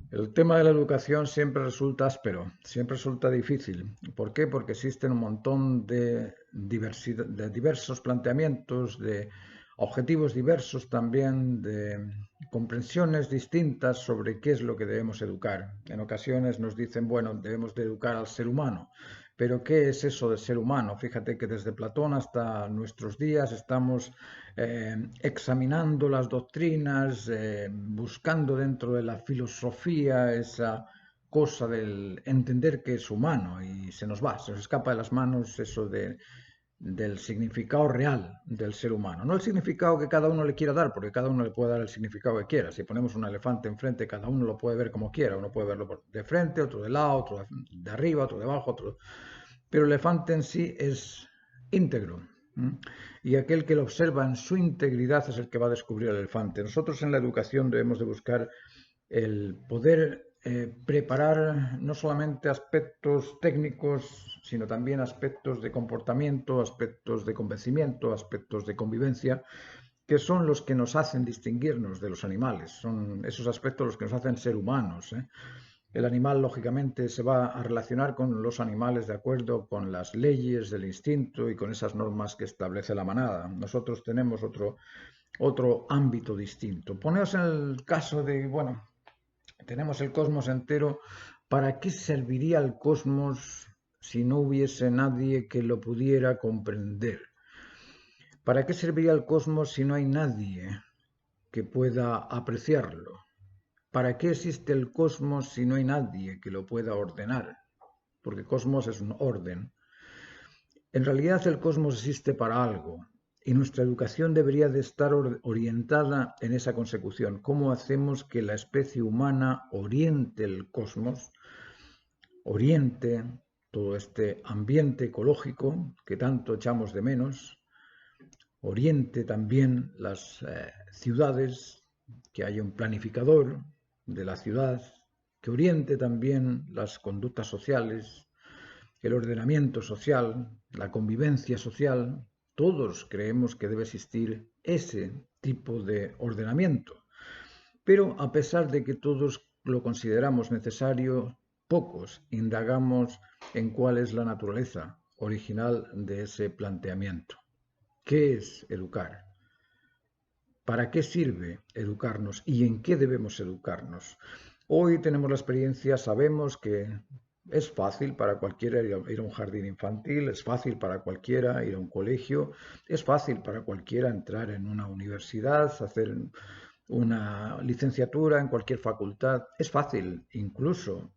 El tema de la educación siempre resulta áspero, siempre resulta difícil. ¿Por qué? Porque existen un montón de, de diversos planteamientos, de objetivos diversos también, de comprensiones distintas sobre qué es lo que debemos educar. En ocasiones nos dicen, bueno, debemos de educar al ser humano, pero ¿qué es eso de ser humano? Fíjate que desde Platón hasta nuestros días estamos examinando las doctrinas, buscando dentro de la filosofía esa cosa del entender que es humano y se nos escapa de las manos eso del significado real del ser humano. No el significado que cada uno le quiera dar, porque cada uno le puede dar el significado que quiera. Si ponemos un elefante enfrente, cada uno lo puede ver como quiera. Uno puede verlo de frente, otro de lado, otro de arriba, otro de abajo, otro... Pero el elefante en sí es íntegro. Y aquel que lo observa en su integridad es el que va a descubrir el elefante. Nosotros en la educación debemos de buscar el poder preparar no solamente aspectos técnicos, sino también aspectos de comportamiento, aspectos de convencimiento, aspectos de convivencia, que son los que nos hacen distinguirnos de los animales. Son esos aspectos los que nos hacen ser humanos. El animal, lógicamente, se va a relacionar con los animales de acuerdo con las leyes del instinto y con esas normas que establece la manada. Nosotros tenemos otro ámbito distinto. Poneos en el caso de, bueno, tenemos el cosmos entero. ¿Para qué serviría el cosmos si no hubiese nadie que lo pudiera comprender? ¿Para qué serviría el cosmos si no hay nadie que pueda apreciarlo? ¿Para qué existe el cosmos si no hay nadie que lo pueda ordenar? Porque cosmos es un orden. En realidad el cosmos existe para algo y nuestra educación debería de estar orientada en esa consecución. ¿Cómo hacemos que la especie humana oriente el cosmos, oriente todo este ambiente ecológico que tanto echamos de menos, oriente también las ciudades, que haya un planificador de la ciudad, que oriente también las conductas sociales, el ordenamiento social, la convivencia social? Todos creemos que debe existir ese tipo de ordenamiento, pero a pesar de que todos lo consideramos necesario, pocos indagamos en cuál es la naturaleza original de ese planteamiento. ¿Qué es educar? ¿Para qué sirve educarnos y en qué debemos educarnos? Hoy tenemos la experiencia, sabemos que es fácil para cualquiera ir a un jardín infantil, es fácil para cualquiera ir a un colegio, es fácil para cualquiera entrar en una universidad, hacer una licenciatura en cualquier facultad, es fácil, incluso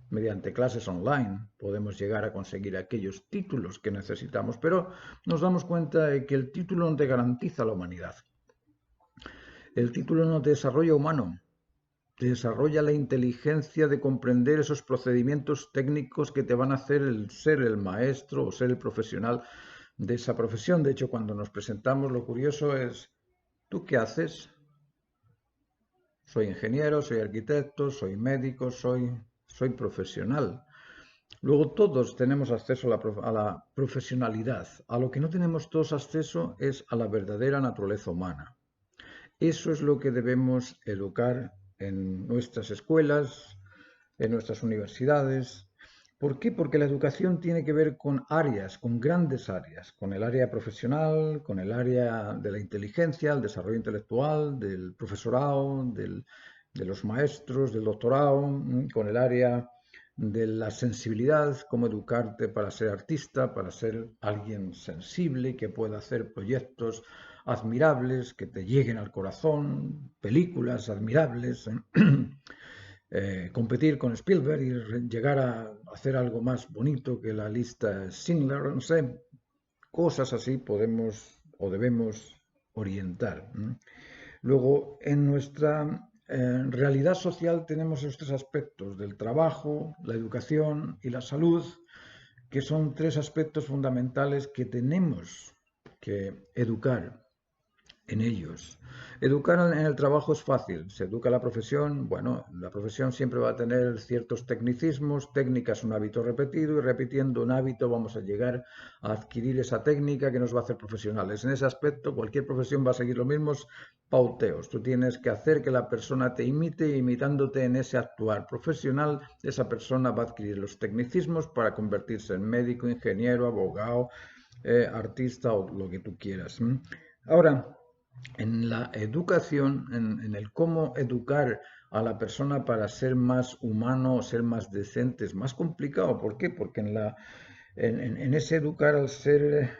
mediante clases online podemos llegar a conseguir aquellos títulos que necesitamos, pero nos damos cuenta de que el título no te garantiza la humanidad. El título no te desarrolla humano, te desarrolla la inteligencia de comprender esos procedimientos técnicos que te van a hacer el ser el maestro o ser el profesional de esa profesión. De hecho, cuando nos presentamos, lo curioso es, ¿tú qué haces? Soy ingeniero, soy arquitecto, soy médico, soy profesional. Luego todos tenemos acceso a la profesionalidad. A lo que no tenemos todos acceso es a la verdadera naturaleza humana. Eso es lo que debemos educar en nuestras escuelas, en nuestras universidades. ¿Por qué? Porque la educación tiene que ver con áreas, con grandes áreas, con el área profesional, con el área de la inteligencia, el desarrollo intelectual, del profesorado, de los maestros, del doctorado, con el área de la sensibilidad, cómo educarte para ser artista, para ser alguien sensible, que pueda hacer proyectos admirables, que te lleguen al corazón, películas admirables, competir con Spielberg y llegar a hacer algo más bonito que la lista Schindler, no sé, cosas así podemos o debemos orientar. Luego, en nuestra realidad social tenemos estos tres aspectos, del trabajo, la educación y la salud, que son tres aspectos fundamentales que tenemos que educar. en ellos. Educar en el trabajo es fácil, se educa la profesión, bueno, la profesión siempre va a tener ciertos tecnicismos, técnicas, un hábito repetido y repitiendo un hábito vamos a llegar a adquirir esa técnica que nos va a hacer profesionales. En ese aspecto cualquier profesión va a seguir los mismos pauteos. Tú tienes que hacer que la persona te imite y imitándote en ese actuar profesional, esa persona va a adquirir los tecnicismos para convertirse en médico, ingeniero, abogado, artista o lo que tú quieras. Ahora, en la educación, en el cómo educar a la persona para ser más humano, ser más decente, es más complicado. ¿Por qué? Porque en ese educar al ser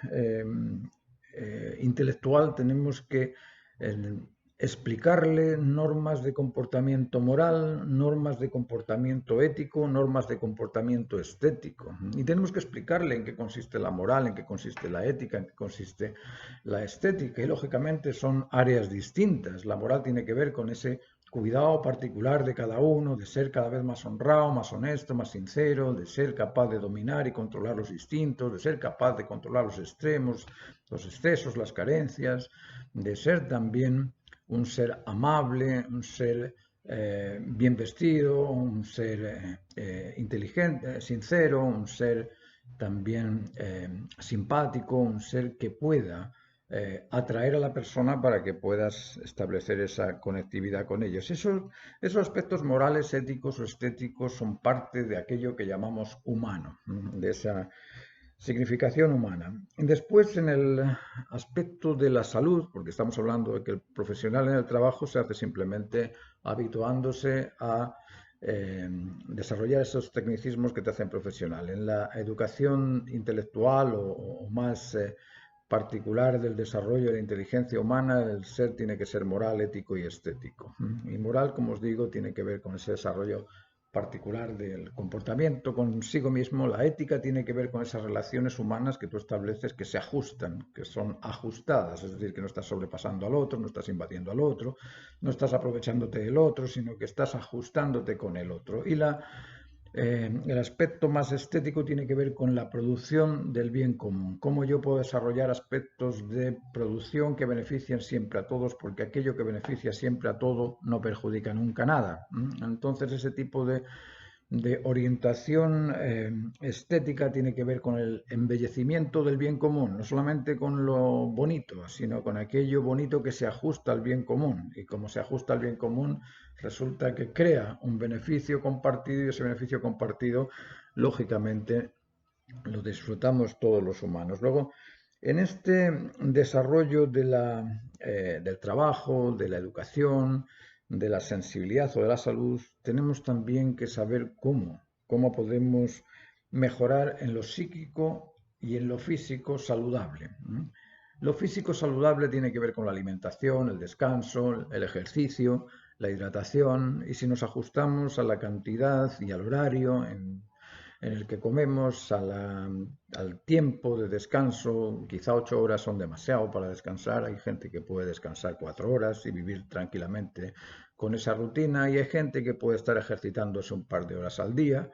intelectual tenemos que eh, explicarle normas de comportamiento moral, normas de comportamiento ético, normas de comportamiento estético. Y tenemos que explicarle en qué consiste la moral, en qué consiste la ética, en qué consiste la estética. Y lógicamente son áreas distintas. La moral tiene que ver con ese cuidado particular de cada uno, de ser cada vez más honrado, más honesto, más sincero, de ser capaz de dominar y controlar los instintos, de ser capaz de controlar los extremos, los excesos, las carencias, de ser también un ser amable, un ser bien vestido, un ser inteligente, sincero, un ser también simpático, un ser que pueda atraer a la persona para que puedas establecer esa conectividad con ellos. Esos aspectos morales, éticos o estéticos son parte de aquello que llamamos humano, de esa significación humana. Después, en el aspecto de la salud, porque estamos hablando de que el profesional en el trabajo se hace simplemente habituándose a desarrollar esos tecnicismos que te hacen profesional. En la educación intelectual o más particular del desarrollo de la inteligencia humana, el ser tiene que ser moral, ético y estético. Y moral, como os digo, tiene que ver con ese desarrollo particular del comportamiento consigo mismo. La ética tiene que ver con esas relaciones humanas que tú estableces que se ajustan, que son ajustadas, es decir, que no estás sobrepasando al otro, no estás invadiendo al otro, no estás aprovechándote del otro, sino que estás ajustándote con el otro. Y el aspecto más estético tiene que ver con la producción del bien común, cómo yo puedo desarrollar aspectos de producción que beneficien siempre a todos, porque aquello que beneficia siempre a todo no perjudica nunca nada. Entonces ese tipo de orientación estética tiene que ver con el embellecimiento del bien común, no solamente con lo bonito, sino con aquello bonito que se ajusta al bien común. Y como se ajusta al bien común, resulta que crea un beneficio compartido y ese beneficio compartido, lógicamente, lo disfrutamos todos los humanos. Luego, en este desarrollo del trabajo, de la educación, de la sensibilidad o de la salud, tenemos también que saber cómo podemos mejorar en lo psíquico y en lo físico saludable. Lo físico saludable tiene que ver con la alimentación, el descanso, el ejercicio, la hidratación, y si nos ajustamos a la cantidad y al horario en el que comemos, al tiempo de descanso, quizá 8 horas son demasiado para descansar, hay gente que puede descansar 4 horas y vivir tranquilamente con esa rutina y hay gente que puede estar ejercitándose un par de horas al día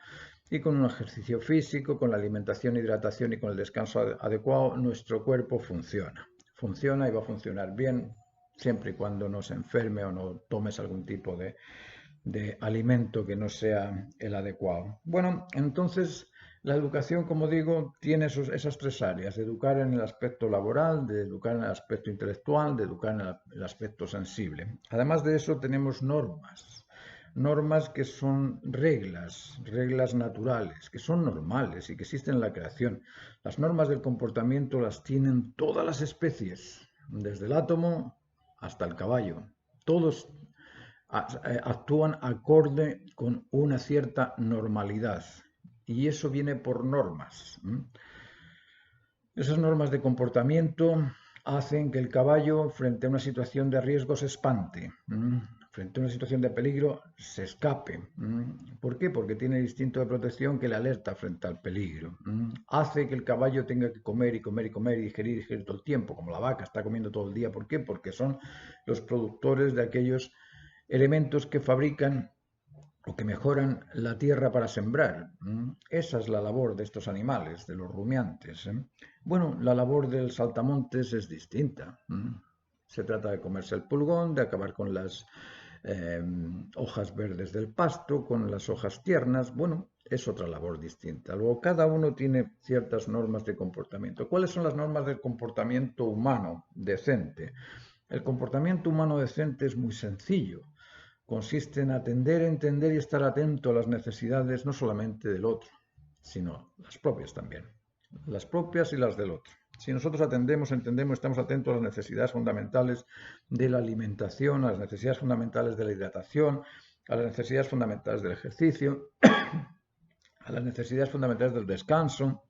y con un ejercicio físico, con la alimentación, hidratación y con el descanso adecuado, nuestro cuerpo funciona y va a funcionar bien siempre y cuando no se enferme o no tomes algún tipo de alimento que no sea el adecuado. Bueno, entonces la educación, como digo, tiene esas tres áreas, de educar en el aspecto laboral, de educar en el aspecto intelectual, de educar en el aspecto sensible. Además de eso tenemos normas que son reglas naturales, que son normales y que existen en la creación. Las normas del comportamiento las tienen todas las especies, desde el átomo hasta el caballo. Todos actúan acorde con una cierta normalidad y eso viene por normas. Esas normas de comportamiento hacen que el caballo frente a una situación de riesgo se espante, frente a una situación de peligro se escape. ¿Por qué? Porque tiene el instinto de protección que le alerta frente al peligro. Hace que el caballo tenga que comer y comer y comer y digerir todo el tiempo, como la vaca está comiendo todo el día. ¿Por qué? Porque son los productores de aquellos elementos que fabrican o que mejoran la tierra para sembrar. Esa es la labor de estos animales, de los rumiantes. Bueno, la labor del saltamontes es distinta. Se trata de comerse el pulgón, de acabar con las hojas verdes del pasto, con las hojas tiernas. Bueno, es otra labor distinta. Luego, cada uno tiene ciertas normas de comportamiento. ¿Cuáles son las normas del comportamiento humano decente? El comportamiento humano decente es muy sencillo. Consiste en atender, entender y estar atento a las necesidades no solamente del otro, sino las propias también. Las propias y las del otro. Si nosotros atendemos, entendemos, estamos atentos a las necesidades fundamentales de la alimentación, a las necesidades fundamentales de la hidratación, a las necesidades fundamentales del ejercicio, a las necesidades fundamentales del descanso,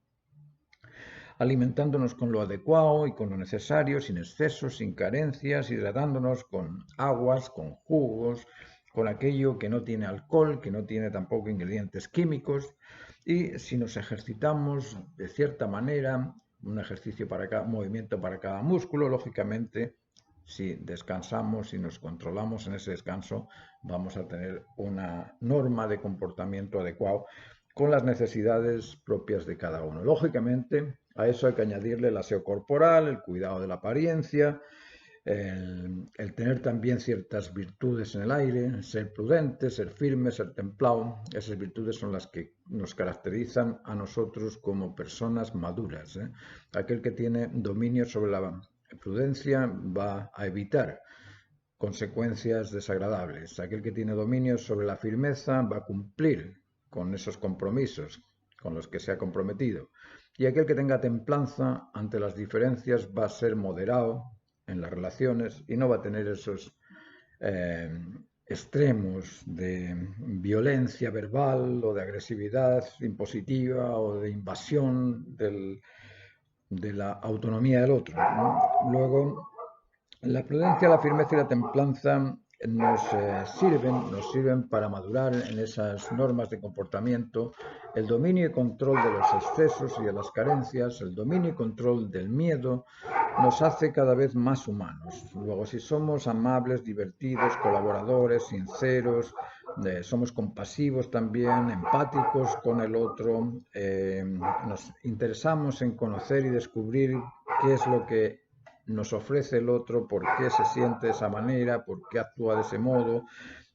alimentándonos con lo adecuado y con lo necesario, sin excesos, sin carencias, hidratándonos con aguas, con jugos, con aquello que no tiene alcohol, que no tiene tampoco ingredientes químicos. Y si nos ejercitamos de cierta manera, un ejercicio para cada movimiento para cada músculo, lógicamente, si descansamos y nos controlamos en ese descanso, vamos a tener una norma de comportamiento adecuado con las necesidades propias de cada uno. Lógicamente, a eso hay que añadirle el aseo corporal, el cuidado de la apariencia, el tener también ciertas virtudes en el aire, ser prudente, ser firme, ser templado. Esas virtudes son las que nos caracterizan a nosotros como personas maduras. Aquel que tiene dominio sobre la prudencia va a evitar consecuencias desagradables. Aquel que tiene dominio sobre la firmeza va a cumplir con esos compromisos con los que se ha comprometido. Y aquel que tenga templanza ante las diferencias va a ser moderado en las relaciones y no va a tener esos extremos de violencia verbal o de agresividad impositiva o de invasión de la autonomía del otro, ¿no? Luego, la prudencia, la firmeza y la templanza nos sirven para madurar en esas normas de comportamiento, el dominio y control de los excesos y de las carencias, el dominio y control del miedo, nos hace cada vez más humanos. Luego, si somos amables, divertidos, colaboradores, sinceros, somos compasivos también, empáticos con el otro, nos interesamos en conocer y descubrir qué es lo que nos ofrece el otro, por qué se siente de esa manera, por qué actúa de ese modo,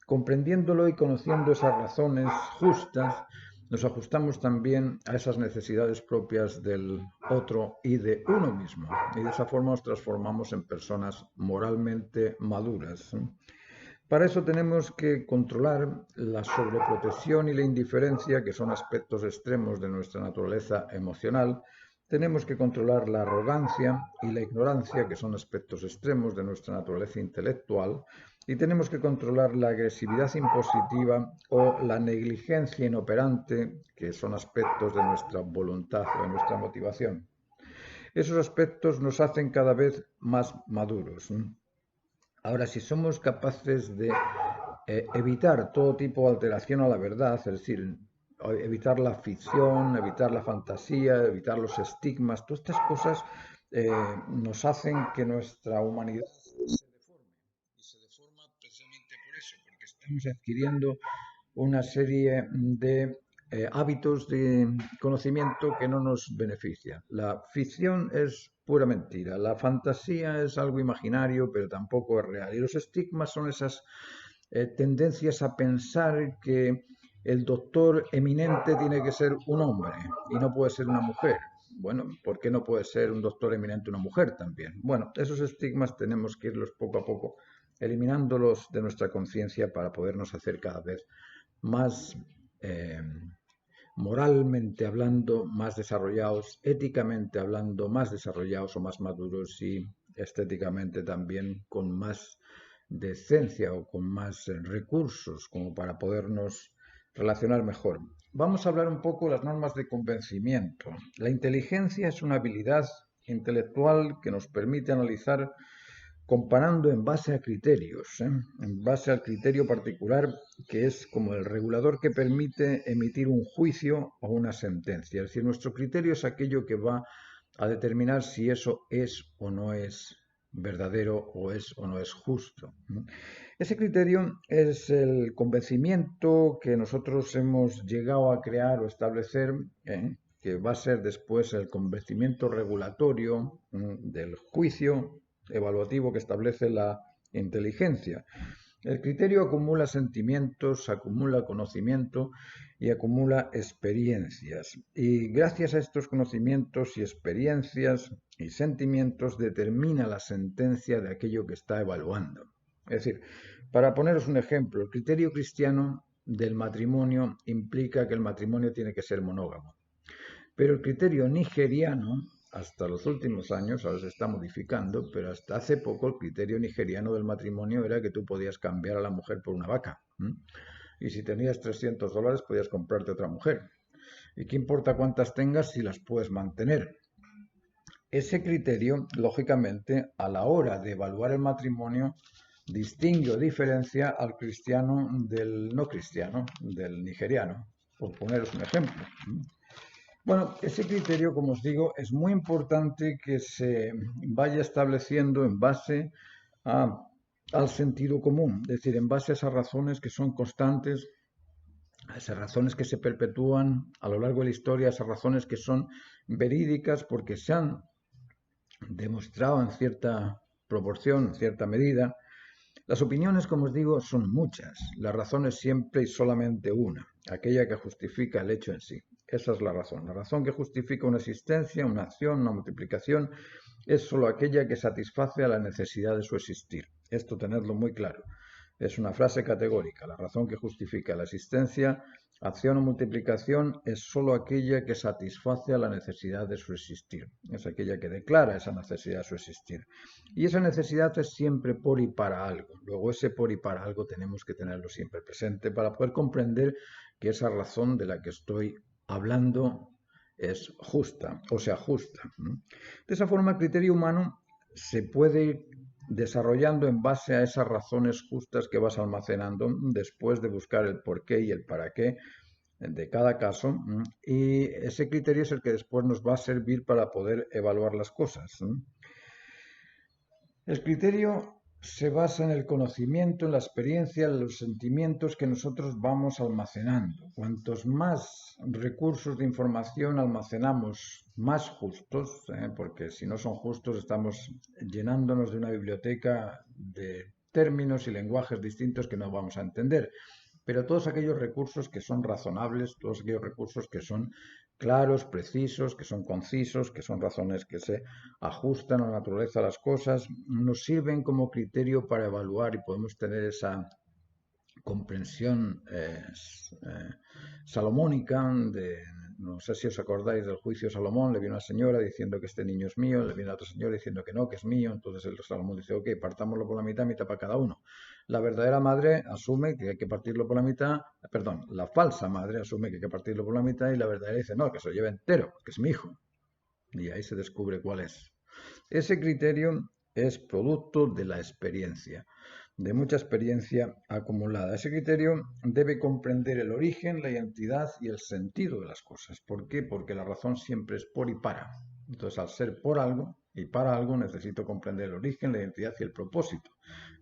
comprendiéndolo y conociendo esas razones justas, nos ajustamos también a esas necesidades propias del otro y de uno mismo. Y de esa forma nos transformamos en personas moralmente maduras. Para eso tenemos que controlar la sobreprotección y la indiferencia, que son aspectos extremos de nuestra naturaleza emocional. Tenemos que controlar la arrogancia y la ignorancia, que son aspectos extremos de nuestra naturaleza intelectual. Y tenemos que controlar la agresividad impositiva o la negligencia inoperante, que son aspectos de nuestra voluntad o de nuestra motivación. Esos aspectos nos hacen cada vez más maduros. Ahora, si somos capaces de evitar todo tipo de alteración a la verdad, es decir, evitar la ficción, evitar la fantasía, evitar los estigmas, todas estas cosas nos hacen que nuestra humanidad se deforme. Y se deforma precisamente por eso, porque estamos adquiriendo una serie de hábitos de conocimiento que no nos benefician. La ficción es pura mentira, la fantasía es algo imaginario, pero tampoco es real. Y los estigmas son esas tendencias a pensar que el doctor eminente tiene que ser un hombre y no puede ser una mujer. Bueno, ¿por qué no puede ser un doctor eminente una mujer también? Bueno, esos estigmas tenemos que irlos poco a poco eliminándolos de nuestra conciencia para podernos hacer cada vez más moralmente hablando, más desarrollados, éticamente hablando, más desarrollados o más maduros y estéticamente también con más decencia o con más recursos como para podernos relacionar mejor. Vamos a hablar un poco de las normas de convencimiento. La inteligencia es una habilidad intelectual que nos permite analizar comparando en base a criterios, en base al criterio particular que es como el regulador que permite emitir un juicio o una sentencia. Es decir, nuestro criterio es aquello que va a determinar si eso es o no es verdadero o es o no es justo. Ese criterio es el convencimiento que nosotros hemos llegado a crear o establecer, que va a ser después el convencimiento regulatorio del juicio evaluativo que establece la inteligencia. El criterio acumula sentimientos, acumula conocimiento y acumula experiencias. Y gracias a estos conocimientos y experiencias y sentimientos determina la sentencia de aquello que está evaluando. Es decir, para poneros un ejemplo, el criterio cristiano del matrimonio implica que el matrimonio tiene que ser monógamo. Pero el criterio nigeriano, hasta los últimos años, ahora se está modificando, pero hasta hace poco el criterio nigeriano del matrimonio era que tú podías cambiar a la mujer por una vaca. Y si tenías $300 podías comprarte otra mujer. ¿Y qué importa cuántas tengas si las puedes mantener? Ese criterio, lógicamente, a la hora de evaluar el matrimonio, distingue o diferencia al cristiano del no cristiano, del nigeriano, por poneros un ejemplo. Bueno, ese criterio, como os digo, es muy importante que se vaya estableciendo en base al sentido común, es decir, en base a esas razones que son constantes, a esas razones que se perpetúan a lo largo de la historia, a esas razones que son verídicas porque se han demostrado en cierta proporción, en cierta medida. Las opiniones, como os digo, son muchas, las razones siempre y solamente una, aquella que justifica el hecho en sí. Esa es la razón que justifica una existencia, una acción, una multiplicación, es solo aquella que satisface a la necesidad de su existir. Esto tenedlo muy claro. Es una frase categórica. La razón que justifica la existencia, acción o multiplicación es solo aquella que satisface a la necesidad de su existir. Es aquella que declara esa necesidad de su existir. Y esa necesidad es siempre por y para algo. Luego ese por y para algo tenemos que tenerlo siempre presente para poder comprender que esa razón de la que estoy hablando es justa o se ajusta. De esa forma el criterio humano se puede ir desarrollando en base a esas razones justas que vas almacenando después de buscar el por qué y el para qué de cada caso, y ese criterio es el que después nos va a servir para poder evaluar las cosas. El criterio se basa en el conocimiento, en la experiencia, en los sentimientos que nosotros vamos almacenando. Cuantos más recursos de información almacenamos más justos, porque si no son justos estamos llenándonos de una biblioteca de términos y lenguajes distintos que no vamos a entender. Pero todos aquellos recursos que son razonables, todos aquellos recursos que son claros, precisos, que son concisos, que son razones que se ajustan a la naturaleza de las cosas, nos sirven como criterio para evaluar y podemos tener esa comprensión salomónica de, no sé si os acordáis del juicio de Salomón, le viene una señora diciendo que este niño es mío, le viene otra señora diciendo que no, que es mío, entonces el Salomón dice, ok, partámoslo por la mitad para cada uno. La verdadera madre asume que hay que partirlo por la mitad, perdón, la falsa madre asume que hay que partirlo por la mitad y la verdadera dice, no, que se lo lleve entero, que es mi hijo. Y ahí se descubre cuál es. Ese criterio es producto de la experiencia, de mucha experiencia acumulada. Ese criterio debe comprender el origen, la identidad y el sentido de las cosas. ¿Por qué? Porque la razón siempre es por y para. Entonces, al ser por algo y para algo, necesito comprender el origen, la identidad y el propósito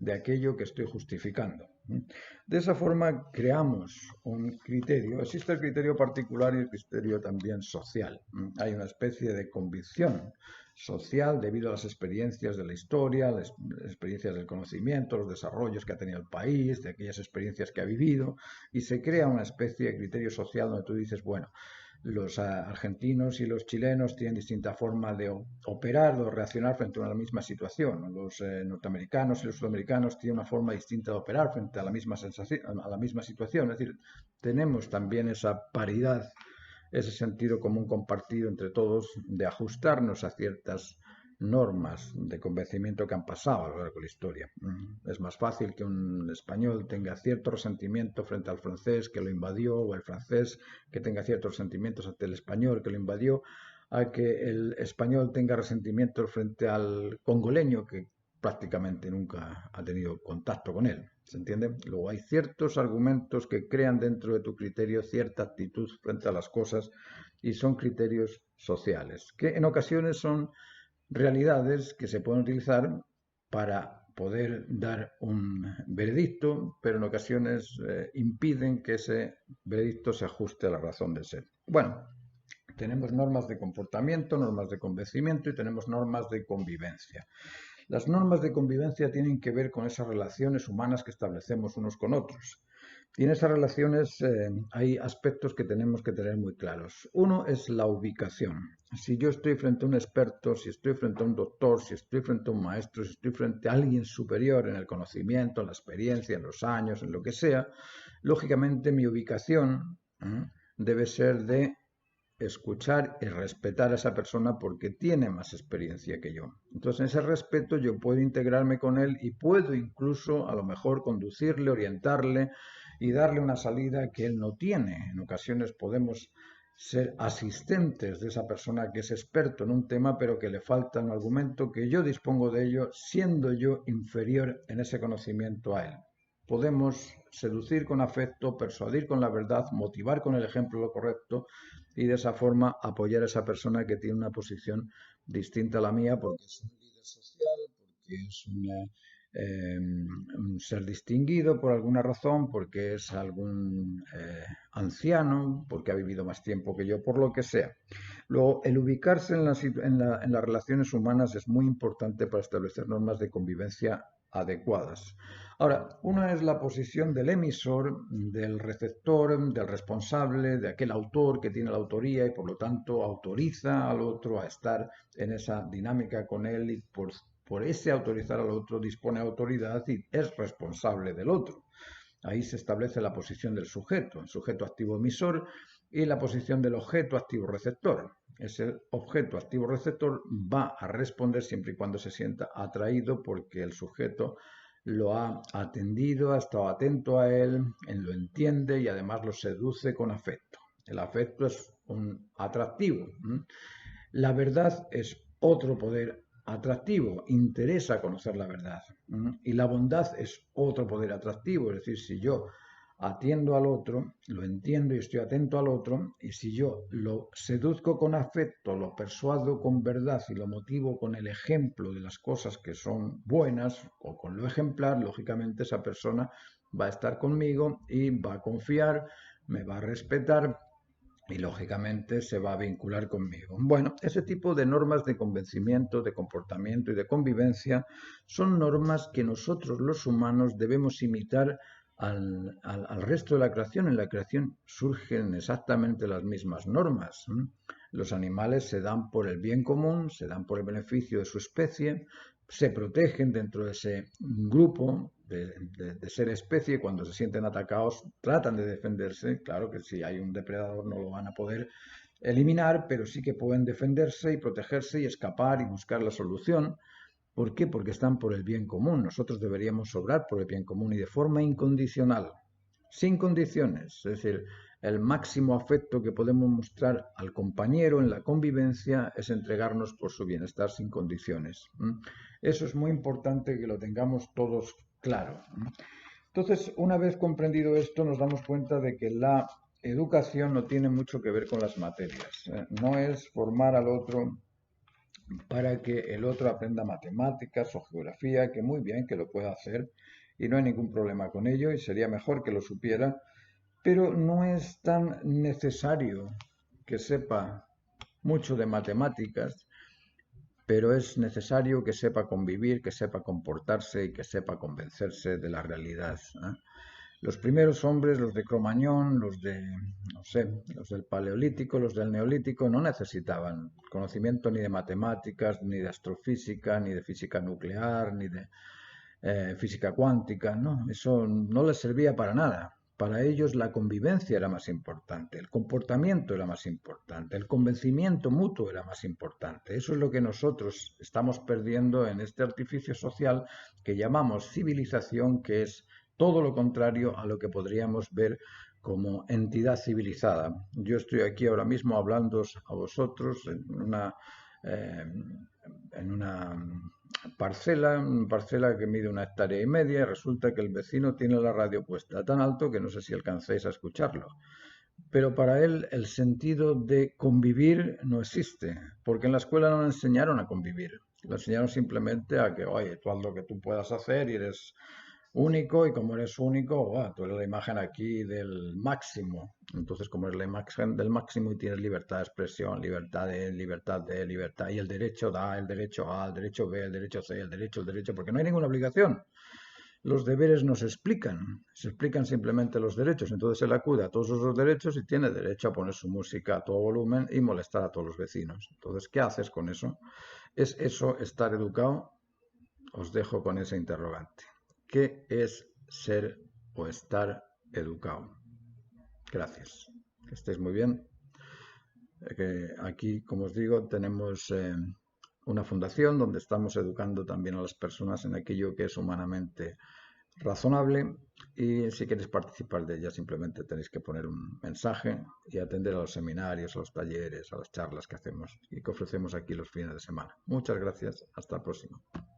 de aquello que estoy justificando. De esa forma creamos un criterio. Existe el criterio particular y el criterio también social. Hay una especie de convicción social debido a las experiencias de la historia, las experiencias del conocimiento, los desarrollos que ha tenido el país, de aquellas experiencias que ha vivido, y se crea una especie de criterio social donde tú dices, bueno, los argentinos y los chilenos tienen distinta forma de operar o reaccionar frente a una misma situación. Los norteamericanos y los sudamericanos tienen una forma distinta de operar frente a la misma sensación, a la misma situación. Es decir, tenemos también esa paridad, ese sentido común compartido entre todos de ajustarnos a ciertas normas de convencimiento que han pasado a lo largo de la historia. Es más fácil que un español tenga cierto resentimiento frente al francés que lo invadió, o el francés que tenga ciertos resentimientos ante el español que lo invadió, a que el español tenga resentimientos frente al congoleño que prácticamente nunca ha tenido contacto con él. ¿Se entiende? Luego hay ciertos argumentos que crean dentro de tu criterio cierta actitud frente a las cosas y son criterios sociales, que en ocasiones son realidades que se pueden utilizar para poder dar un veredicto, pero en ocasiones impiden que ese veredicto se ajuste a la razón de ser. Bueno, tenemos normas de comportamiento, normas de convencimiento y tenemos normas de convivencia. Las normas de convivencia tienen que ver con esas relaciones humanas que establecemos unos con otros. Y en esas relaciones hay aspectos que tenemos que tener muy claros. Uno es la ubicación. Si yo estoy frente a un experto, si estoy frente a un doctor, si estoy frente a un maestro, si estoy frente a alguien superior en el conocimiento, en la experiencia, en los años, en lo que sea, lógicamente mi ubicación debe ser de escuchar y respetar a esa persona porque tiene más experiencia que yo. Entonces, en ese respeto yo puedo integrarme con él y puedo incluso a lo mejor conducirle, orientarle y darle una salida que él no tiene. En ocasiones podemos ser asistentes de esa persona que es experto en un tema, pero que le falta un argumento que yo dispongo de ello, siendo yo inferior en ese conocimiento a él. Podemos seducir con afecto, persuadir con la verdad, motivar con el ejemplo lo correcto y de esa forma apoyar a esa persona que tiene una posición distinta a la mía porque es un líder social, porque es un ser distinguido por alguna razón, porque es algún anciano, porque ha vivido más tiempo que yo, por lo que sea. Luego, el ubicarse en las relaciones humanas es muy importante para establecer normas de convivencia adecuadas. Ahora, una es la posición del emisor, del receptor, del responsable, de aquel autor que tiene la autoría y por lo tanto autoriza al otro a estar en esa dinámica con él y por ese autorizar al otro dispone autoridad y es responsable del otro. Ahí se establece la posición del sujeto, el sujeto activo emisor y la posición del objeto activo receptor. Ese objeto activo receptor va a responder siempre y cuando se sienta atraído porque el sujeto lo ha atendido, ha estado atento a él, él lo entiende y además lo seduce con afecto. El afecto es un atractivo. La verdad es otro poder atractivo, interesa conocer la verdad. Y la bondad es otro poder atractivo, es decir, si yo atiendo al otro, lo entiendo y estoy atento al otro, y si yo lo seduzco con afecto, lo persuado con verdad y lo motivo con el ejemplo de las cosas que son buenas o con lo ejemplar, lógicamente esa persona va a estar conmigo y va a confiar, me va a respetar y lógicamente se va a vincular conmigo. Bueno, ese tipo de normas de convencimiento, de comportamiento y de convivencia son normas que nosotros los humanos debemos imitar al resto de la creación. En la creación surgen exactamente las mismas normas. Los animales se dan por el bien común, se dan por el beneficio de su especie, se protegen dentro de ese grupo de ser especie, cuando se sienten atacados tratan de defenderse. Claro que si hay un depredador no lo van a poder eliminar, pero sí que pueden defenderse y protegerse y escapar y buscar la solución. ¿Por qué? Porque están por el bien común. Nosotros deberíamos obrar por el bien común y de forma incondicional, sin condiciones. Es decir, el máximo afecto que podemos mostrar al compañero en la convivencia es entregarnos por su bienestar sin condiciones. Eso es muy importante que lo tengamos todos claro. Entonces, una vez comprendido esto, nos damos cuenta de que la educación no tiene mucho que ver con las materias. No es formar al otro para que el otro aprenda matemáticas o geografía, que muy bien que lo pueda hacer y no hay ningún problema con ello y sería mejor que lo supiera, pero no es tan necesario que sepa mucho de matemáticas, pero es necesario que sepa convivir, que sepa comportarse y que sepa convencerse de la realidad. Los primeros hombres, los de Cromañón, no sé, los del Paleolítico, los del Neolítico, no necesitaban conocimiento ni de matemáticas, ni de astrofísica, ni de física nuclear, ni de física cuántica, ¿no? Eso no les servía para nada. Para ellos la convivencia era más importante, el comportamiento era más importante, el convencimiento mutuo era más importante. Eso es lo que nosotros estamos perdiendo en este artificio social que llamamos civilización, que es todo lo contrario a lo que podríamos ver como entidad civilizada. Yo estoy aquí ahora mismo hablando a vosotros eh, en una parcela que mide 1,5 hectáreas y resulta que el vecino tiene la radio puesta tan alto que no sé si alcancéis a escucharlo. Pero para él el sentido de convivir no existe, porque en la escuela no le enseñaron a convivir, le enseñaron simplemente a que, oye, tú haz lo que tú puedas hacer y eres único y como eres único, ¡guau! Tú eres la imagen aquí del máximo. Entonces, como eres la imagen del máximo y tienes libertad de expresión, libertad y el derecho da, el derecho A, el derecho B, el derecho C, el derecho, porque no hay ninguna obligación. Los deberes no se explican simplemente los derechos. Entonces él acude a todos esos derechos y tiene derecho a poner su música a todo volumen y molestar a todos los vecinos. Entonces, ¿qué haces con eso? ¿Es eso estar educado? Os dejo con ese interrogante. ¿Qué es ser o estar educado? Gracias. Que estéis muy bien. Aquí, como os digo, tenemos una fundación donde estamos educando también a las personas en aquello que es humanamente razonable y si queréis participar de ella simplemente tenéis que poner un mensaje y atender a los seminarios, a los talleres, a las charlas que hacemos y que ofrecemos aquí los fines de semana. Muchas gracias. Hasta el próximo.